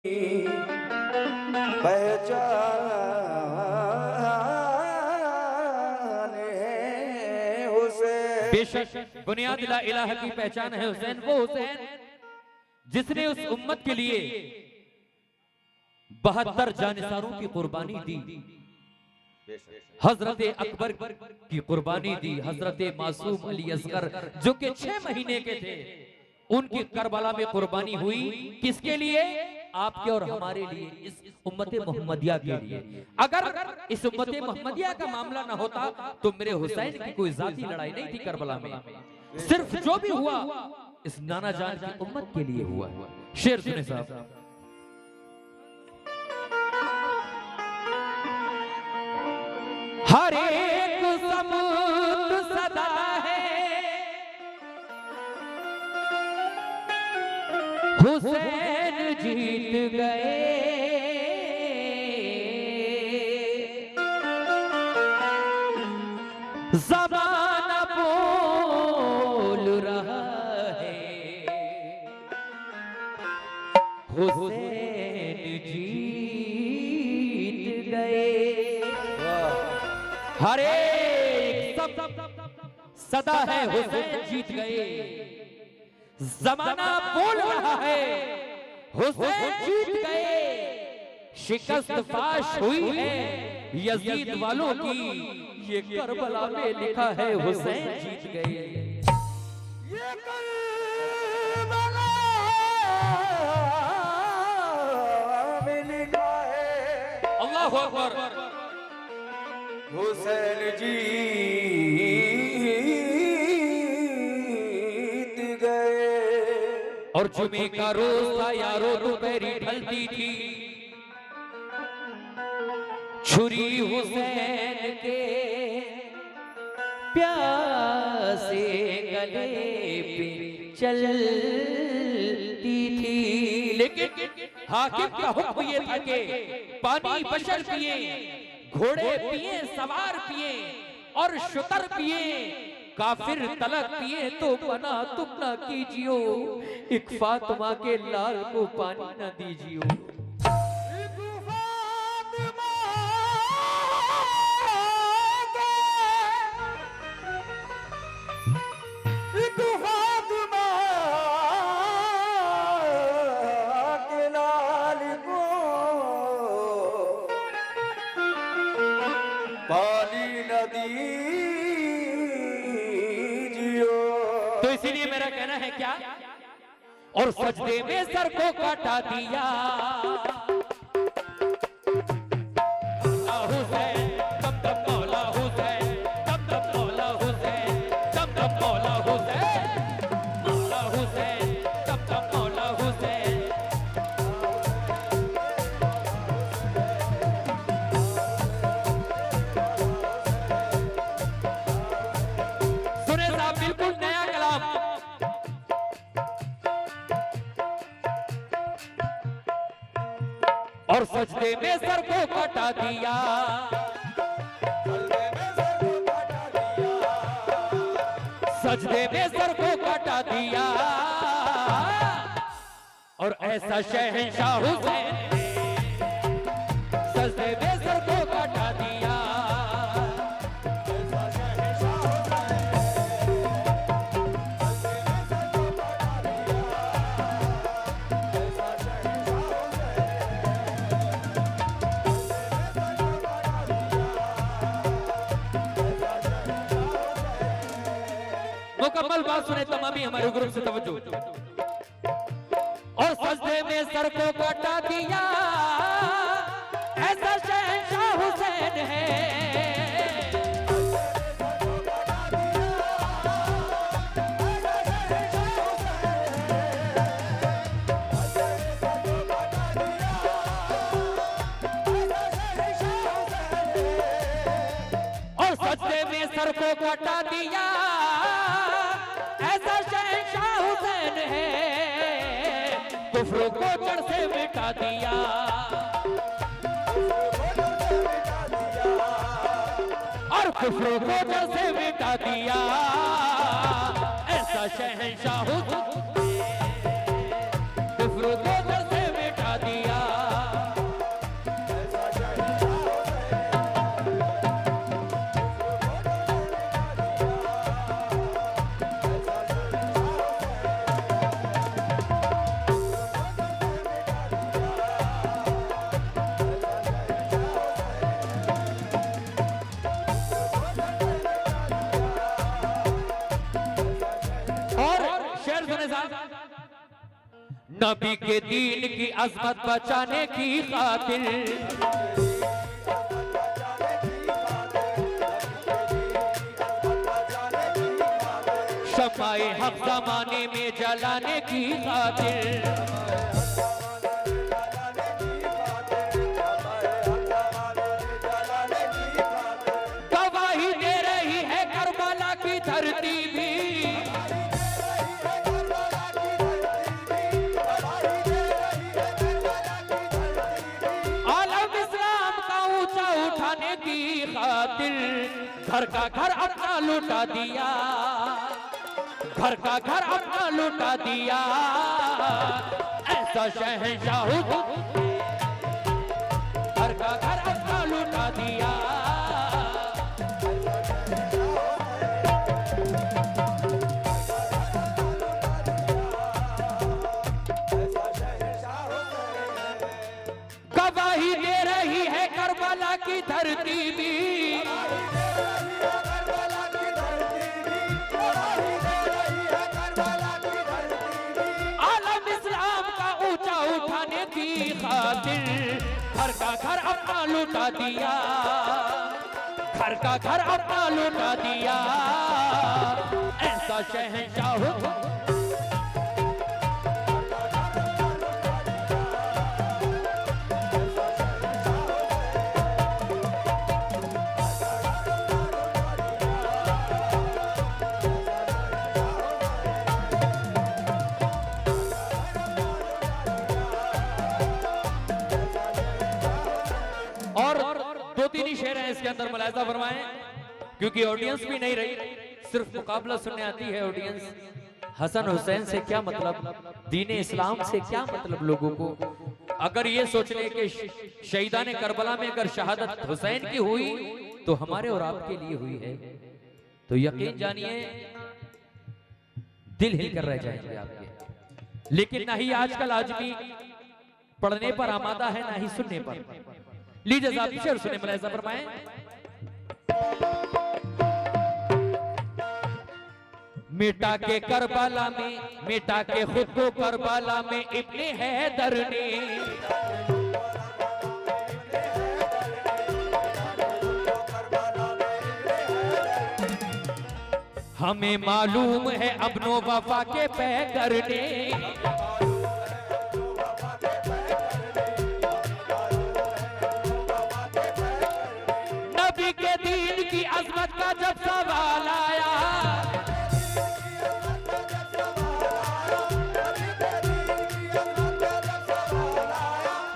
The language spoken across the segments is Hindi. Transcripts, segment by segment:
पहचान है हुसैन। बेशक बुनियाद ला इलाहा की पहचान है हुसैन, वो हुसैन जिसने उस उम्मत के लिए 72 जानिसारों की कुर्बानी दी, हजरत अकबर की कुर्बानी दी, हजरत मासूम अली असगर जो कि 6 महीने के थे, उनकी करबला में कुर्बानी हुई। किसके लिए? आपके और हमारे लिए, इस उम्मत मोहम्मदिया के लिए। अगर इस उम्मत मोहम्मदिया का मामला ना होता तो मेरे हुसैन की कोई जाती लड़ाई नहीं थी करबला में। सिर्फ जो भी हुआ इस नाना जान की उम्मत के लिए हुआ। शेर सुने साहब। हर एक समुद्र सदा है हुसैन जीत गए, ज़माना बोल रहा है हुसैन जीत गए। हर एक सब सदा है हुसैन जीत गए, जमाना बोल रहा है हुसैन जीत गए। शिकस्त फाश हुई है यजीद वालों की, ये करबला में लिखा है हुसैन जीत गए। ये करबला में लिखा है अल्लाहु अकबर। हुसैन जीत गए। और जुमे का रोज था यारो, दोपहरी ढलती थी, छुरी हुसैन के प्यासे गले पे चलती थी। लेकिन हाकिम का हुक्म ये था कि पानी बशर पिए, घोड़े पिए, सवार पिए और शुतर पिए, काफिर तलक पिए तो बना तुम ना कीजियो, एक फातिमा के लाल को पानी ना दीजियो। तो इसीलिए मेरा कहना है क्या, और सजदे में सर को काटा दिया हुसैन, दम दम मौला हुसैन, दम दम मौला हुसैन, दम दम मौला हुसैन, मौला हुसैन, दम दम मौला हुसैन। सुने साहब, बिल्कुल नया कलाम। और सजदे में सर को कटा दिया, सजदे में सर को कटा दिया, और ऐसा शहंशाह हुसैन सजदे में सर को कटा दिया। मुकम्मल बात सुने तमामी हमारे ग्रुप से तवज्जो। और सजदे में सर को काटा दिया, ऐसा शहंशाह हुसैन है। और सजदे में सर को काटा दिया, ऐसा शहंशाह हुसैन है। कुफ्र को जड़ से मिटा दिया, और कुफ्र को जड़ से मिटा दिया, ऐसा शहंशाह हुसैन कुफ्र को जड़ से मिटा दिया। नबी के दीन की अजमत बचाने की खातिर शमाए हक जमाने में जलाने की खातिर गवाही दे रही है करबला की धरती भी। आलम इस्लाम का ऊंचा उठाने की खातिर घर का घर अपना लुटा दिया, घर का घर अपना लुटा दिया। ऐसा शहंशाह घर का घर अपना लुटा दिया। गवाही दे रही है करबला की धरती भी। आलम इस्लाम का ऊंचा उठाने की खातिर घर का घर अपना लुटा दिया, घर का घर अपना लुटा दिया। ऐसा शहंशाह और दो तीन ही शेर हैं इसके अंदर, मुलाहिजा फरमाएं, क्योंकि ऑडियंस भी नहीं रही, सिर्फ मुकाबला सुनने आती है ऑडियंस। हसन हुसैन से क्या मतलब, दीन इस्लाम से क्या मतलब लोगों को। अगर ये सोच ले कि शहीदान करबला में अगर शहादत हुसैन की हुई तो हमारे और आपके लिए हुई है, तो यकीन जानिए दिल हिल कर रह जाएंगे आपके। लेकिन ना ही आजकल आदमी पढ़ने पर आमादा है, ना ही सुनने पर। लीजिए साहब शेर सुने, मुलाहिजा फरमाएं। मिटा के करबला में, मिटा के खुद को करबला में इब्ने हैदर ने हमें मालूम है अपनों वफा के पैगर ने। नबी के दीन की अजमत का जब सवाल आया,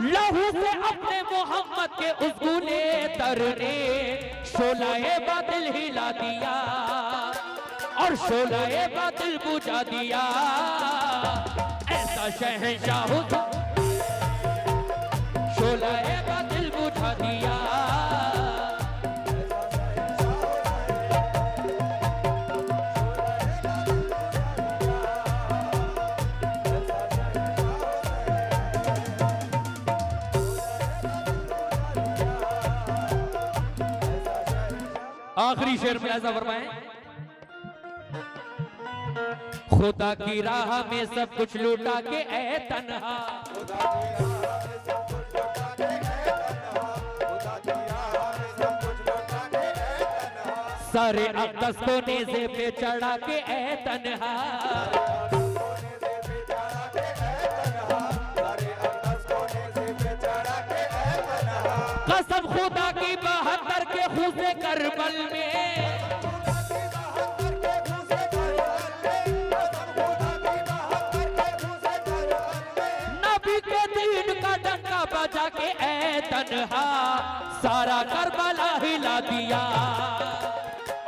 लहू से अपने मोहम्मद के उस गुले तर ने शोलाए बातिल हिला दिया और शोलाए बातिल बुझा दिया। ऐसा शहंशाह शोलाए बातिल बुझा दिया। आखिरी शेर में ऐसा फरमाएं, खुदा की राह में सब कुछ लूटा के ऐ तन्हा, सारे अक़दस को नेज़े पे चढ़ा के ऐ तन्हा, कसम खुदा की 72 के खूसे करबल में, नबी के दीन का डंका बजा के ऐ तन्हा सारा करबला हिला दिया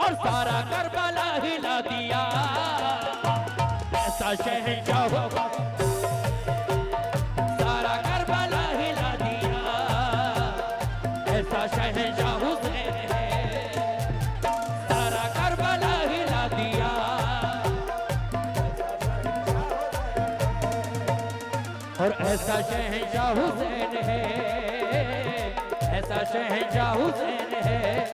और सारा करबला हिला दिया। ऐसा शहंशाह सारा करबला हिला दिया। ऐसा शहंशाह हुसैन है, सारा करबला हिला दिया। और ऐसा शहंशाह हुसैन है, ऐसा शहंशाह हुसैन है।